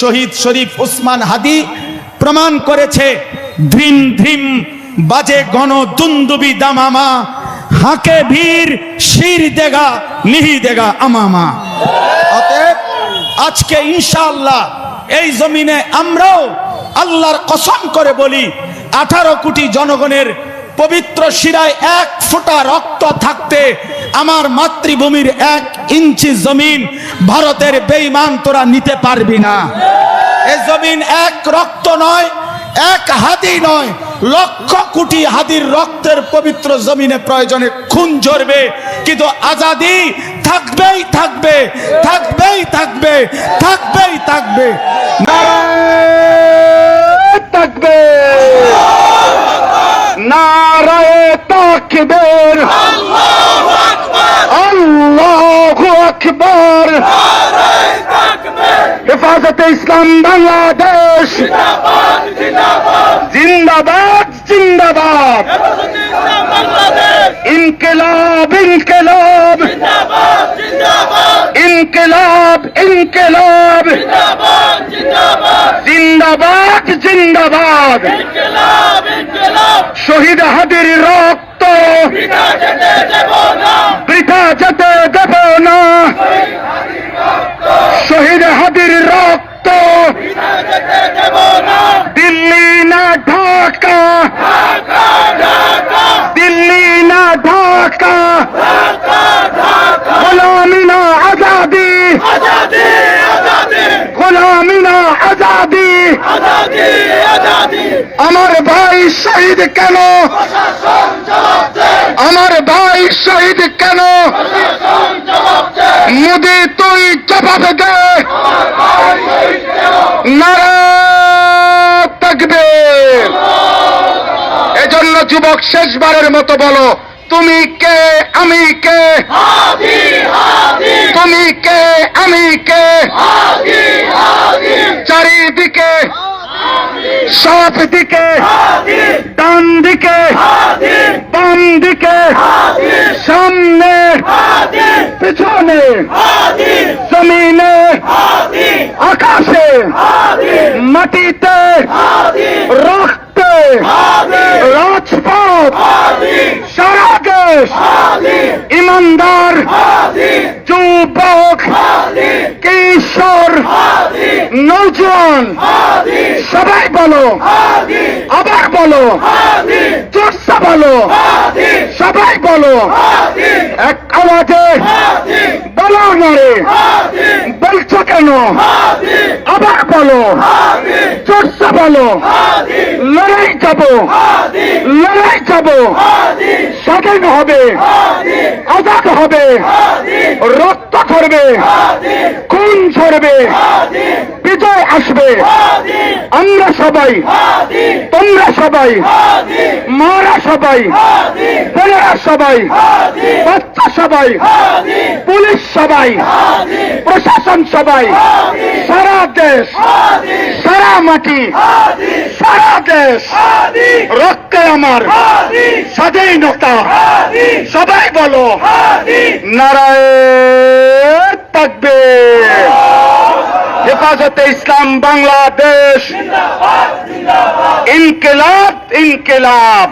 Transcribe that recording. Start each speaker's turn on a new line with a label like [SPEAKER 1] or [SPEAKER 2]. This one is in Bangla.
[SPEAKER 1] শহীদ শরীফ ওসমান হাদি প্রমাণ করেছে। ধ্রিম ধ্রিম বাজে গণ দুন্দুবি দামামা, হাঁকে ভীর শির দেগা নিহি দেগা আমামা। অতএব আজকে ইনশাআল্লাহ এই জমিনে আমরাও আল্লাহর কসম করে বলি, 18 কোটি জনগণের পবিত্র শিরায় 1 ফোঁটা রক্ত থাকতে আমার মাতৃভূমির 1 ইঞ্চি জমিন ভারতের বেঈমান তোরা নিতে পারবি না। এই জমিন 1 রক্ত নয়, 1 হাদি নয়, লক্ষ কোটি হাদির রক্তের পবিত্র জমিনে প্রয়োজনে খুন ঝরবে, কিন্তু আজাদি থাকবেই থাকবে, থাকবেই থাকবে, থাকবেই থাকবে। নারায়ে তাকবীর, নারায়ে তাকবীর, আল্লাহু আকবার, আল্লাহু আকবার, নারায়ে তাকবীর। হেফাজতে ইসলাম বাংলাদেশ জিন্দাবাদ, জিন্দাবাদ, জিন্দাবাদ, জিন্দাবাদ। হেফাজতে ইসলাম বাংলাদেশ, ইনকিলাব, ইনকিলাব, জিন্দাবাদ, জিন্দাবাদ, ইনকিলাব, ইনকিলাব, জিন্দাবাদ, জিন্দাবাদ, জিন্দাবাদ, জিন্দাবাদ, ইনকিলাব, ইনকিলাব। শহীদ হাদির রক্ত বৃথা যেতে দেব না, বৃথা যেতে দেব না। শহীদ হাদির রক্ত বৃথা যেতে দেব না। দিল্লি না ঢাকা, ঢাকা, ঢাকা, দিল্লি না ঢাকা, ঢাকা, ঢাকা। গোলামি না আজাদি, আজাদি, আজাদি, গোলামি না আজাদি, আজাদি, আজাদি। আমার ভাই শহীদ কেন? প্রশাসন জবাব দে। আমার ভাই শহীদ কেন? প্রশাসন জবাব দে। মোদি তুই জবাব দে। আমার ভাই শহীদ কেন? নারায়ে তাকবীর। এজন্য যুবক শেষবারের মতো বলো, তুমি কে আমি কে? হাদি, হাদি। তুমি কে আমি কে? হাদি, হাদি। চারিদিকে সব দিকে, ডান দিকে, বাম দিকে, সামনে, পেছনে, জমিনে, আকাশে, মাটিতে, রক্তে, রাজপথ, সারা দেশ, ইমানদার, যুবক, কিশোর, নৌজওয়ান, সবাই বলো, আবার বলো, জোরসে বলো, সবাই বলো, এক আওয়াজে বলো না রে, বলছো কেন? আবার বলো, জোরসে বলো, লড়াই যাবো, লড়াই যাবো, স্বাধীন হবে, আজাদ হবে, রক্ত ঝরবে, খুন ঝরবে, বিজয় আসবে। আমরা সবাই, তোমরা সবাই, মারা সবাই, বোনেরা সবাই, বাচ্চা সবাই, পুলিশ সবাই, প্রশাসন সবাই, সারা দেশ, সারা মাটি, সারা দেশ রক্তে আমার স্বাধীনতা। সবাই বলো নারায়ে তাকবীর। হেফাজতে ইসলাম বাংলাদেশ ইনকিলাব, ইনকিলাব।